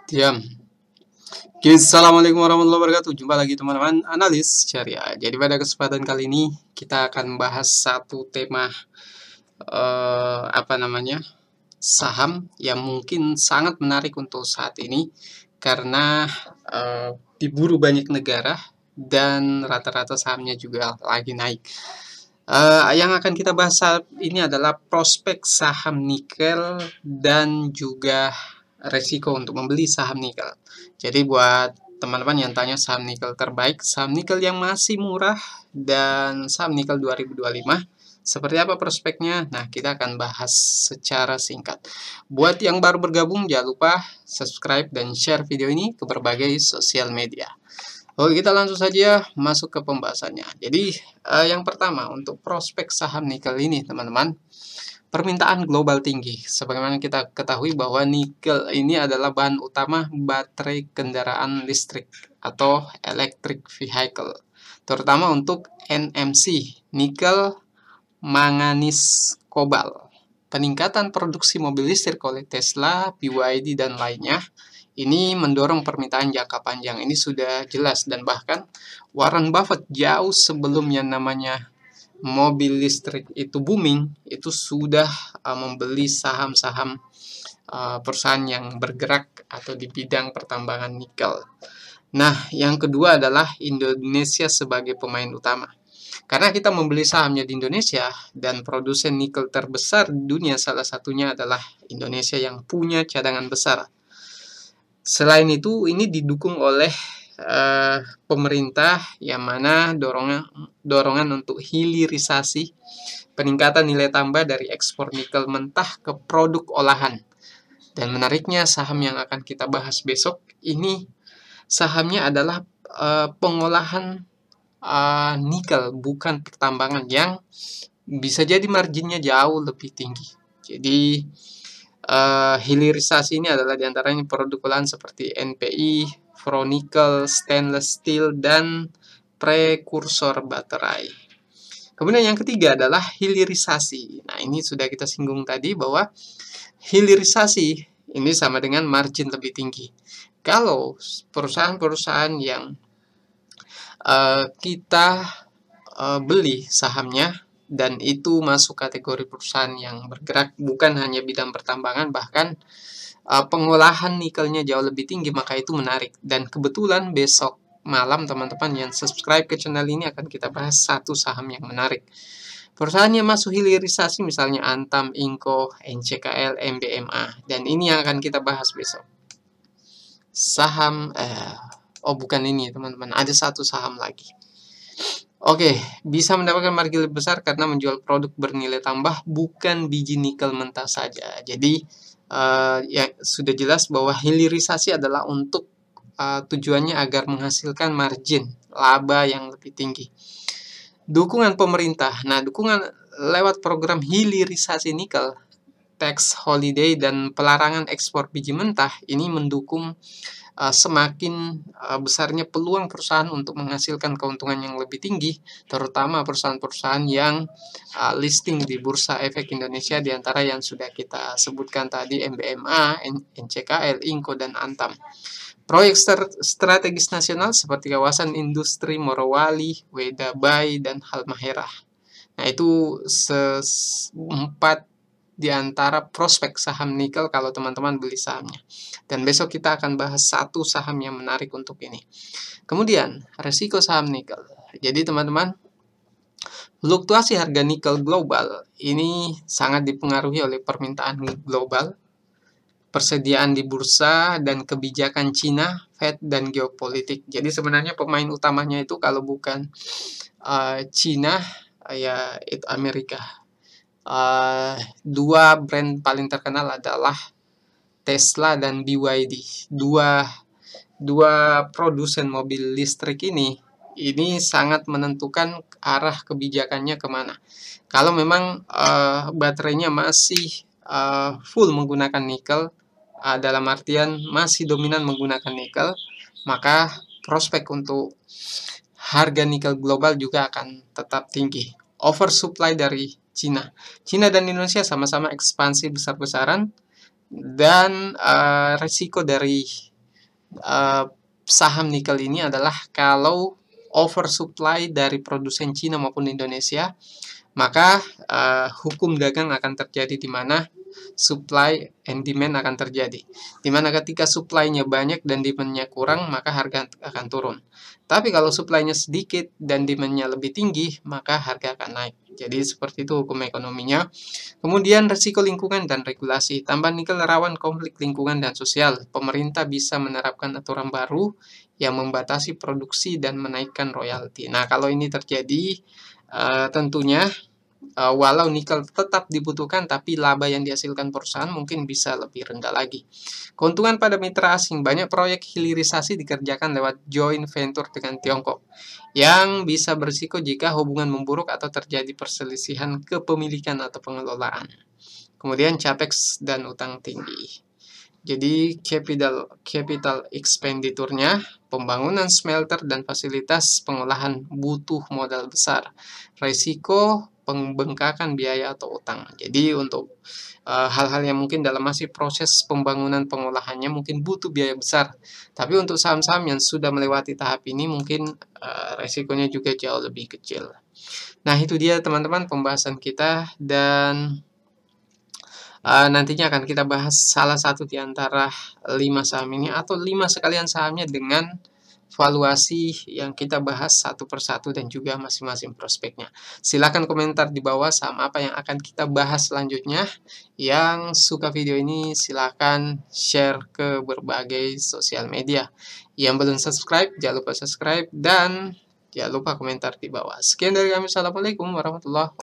Diam. Oke, Assalamualaikum warahmatullahi wabarakatuh. Jumpa lagi teman-teman analis syariah. Jadi pada kesempatan kali ini kita akan bahas satu tema apa namanya saham yang mungkin sangat menarik untuk saat ini karena diburu banyak negara dan rata-rata sahamnya juga lagi naik. Yang akan kita bahas saat ini adalah prospek saham nikel dan juga resiko untuk membeli saham nikel. Jadi buat teman-teman yang tanya saham nikel terbaik, saham nikel yang masih murah, dan saham nikel 2025, seperti apa prospeknya? Nah, kita akan bahas secara singkat. Buat yang baru bergabung, jangan lupa subscribe dan share video ini ke berbagai sosial media. Oke, kita langsung saja masuk ke pembahasannya. Jadi, yang pertama, untuk prospek saham nikel ini, teman-teman, permintaan global tinggi. Sebagaimana kita ketahui bahwa nikel ini adalah bahan utama baterai kendaraan listrik atau electric vehicle, terutama untuk NMC, nikel manganis kobalt. Peningkatan produksi mobil listrik oleh Tesla, BYD, dan lainnya ini mendorong permintaan jangka panjang. Ini sudah jelas, dan bahkan Warren Buffett jauh sebelum yang namanya mobil listrik itu booming, itu sudah membeli saham-saham perusahaan yang bergerak atau di bidang pertambangan nikel. Nah, yang kedua adalah Indonesia sebagai pemain utama. Karena kita membeli sahamnya di Indonesia dan produsen nikel terbesar di dunia, salah satunya adalah Indonesia yang punya cadangan besar. Selain itu, ini didukung oleh pemerintah yang mana dorongan untuk hilirisasi, peningkatan nilai tambah dari ekspor nikel mentah ke produk olahan. Dan menariknya, saham yang akan kita bahas besok ini sahamnya adalah pengolahan nikel, bukan pertambangan, yang bisa jadi marginnya jauh lebih tinggi. Jadi hilirisasi ini adalah diantaranya produk olahan seperti NPI, ferronikel, stainless steel, dan prekursor baterai. Kemudian yang ketiga adalah hilirisasi. Nah, ini sudah kita singgung tadi bahwa hilirisasi ini sama dengan margin lebih tinggi. Kalau perusahaan-perusahaan yang kita beli sahamnya dan itu masuk kategori perusahaan yang bergerak bukan hanya bidang pertambangan, bahkan pengolahan nikelnya jauh lebih tinggi, maka itu menarik. Dan kebetulan besok malam teman-teman yang subscribe ke channel ini akan kita bahas satu saham yang menarik. Perusahaannya masuk hilirisasi, misalnya Antam, Inco, NCKL, MBMA, dan ini yang akan kita bahas besok. Saham bukan ini teman-teman, ada satu saham lagi. Oke, bisa mendapatkan margin lebih besar karena menjual produk bernilai tambah, bukan biji nikel mentah saja. Jadi ya sudah jelas bahwa hilirisasi adalah untuk tujuannya agar menghasilkan margin laba yang lebih tinggi. Dukungan pemerintah. Nah, dukungan lewat program hilirisasi nikel, tax holiday, dan pelarangan ekspor biji mentah ini mendukung semakin besarnya peluang perusahaan untuk menghasilkan keuntungan yang lebih tinggi, terutama perusahaan-perusahaan yang listing di Bursa Efek Indonesia, diantara yang sudah kita sebutkan tadi, MBMA, NCKL, Inco, dan Antam. Proyek strategis nasional seperti kawasan industri Morowali, Weda Bay, dan Halmahera. Nah, itu empat di antara prospek saham nikel kalau teman-teman beli sahamnya. Dan besok kita akan bahas satu saham yang menarik untuk ini. Kemudian, resiko saham nikel. Jadi teman-teman, fluktuasi harga nikel global ini sangat dipengaruhi oleh permintaan global, persediaan di bursa, dan kebijakan Cina, Fed, dan geopolitik. Jadi sebenarnya pemain utamanya itu kalau bukan Cina, ya itu Amerika. Dua brand paling terkenal adalah Tesla dan BYD. Dua produsen mobil listrik ini sangat menentukan arah kebijakannya kemana. Kalau memang baterainya masih full menggunakan nikel, dalam artian masih dominan menggunakan nikel, maka prospek untuk harga nikel global juga akan tetap tinggi. Oversupply dari Cina dan Indonesia sama-sama ekspansi besar-besaran, dan resiko dari saham nikel ini adalah kalau oversupply dari produsen Cina maupun Indonesia, maka hukum dagang akan terjadi di mana supply and demand akan terjadi. Di mana ketika supply-nya banyak dan demand-nya kurang, maka harga akan turun. Tapi kalau supply-nya sedikit dan demand-nya lebih tinggi, maka harga akan naik. Jadi seperti itu hukum ekonominya. Kemudian risiko lingkungan dan regulasi. Tambang nikel rawan konflik lingkungan dan sosial. Pemerintah bisa menerapkan aturan baru yang membatasi produksi dan menaikkan royalti. Nah, kalau ini terjadi, tentunya walau nikel tetap dibutuhkan, tapi laba yang dihasilkan perusahaan mungkin bisa lebih rendah lagi. Keuntungan pada mitra asing. Banyak proyek hilirisasi dikerjakan lewat joint venture dengan Tiongkok, yang bisa berisiko jika hubungan memburuk atau terjadi perselisihan kepemilikan atau pengelolaan. Kemudian capex dan utang tinggi. Jadi capital expenditure-nya, pembangunan smelter dan fasilitas pengolahan butuh modal besar. Risiko pembengkakan biaya atau utang. Jadi untuk hal-hal yang mungkin dalam masih proses pembangunan pengolahannya mungkin butuh biaya besar. Tapi untuk saham-saham yang sudah melewati tahap ini mungkin resikonya juga jauh lebih kecil. Nah, itu dia teman-teman pembahasan kita, dan nantinya akan kita bahas salah satu di antara 5 saham ini atau 5 sekalian sahamnya dengan valuasi yang kita bahas satu persatu dan juga masing-masing prospeknya. Silakan komentar di bawah saham apa yang akan kita bahas selanjutnya. Yang suka video ini silakan share ke berbagai sosial media. Yang belum subscribe, jangan lupa subscribe dan jangan lupa komentar di bawah. Sekian dari kami. Assalamualaikum warahmatullahi wabarakatuh.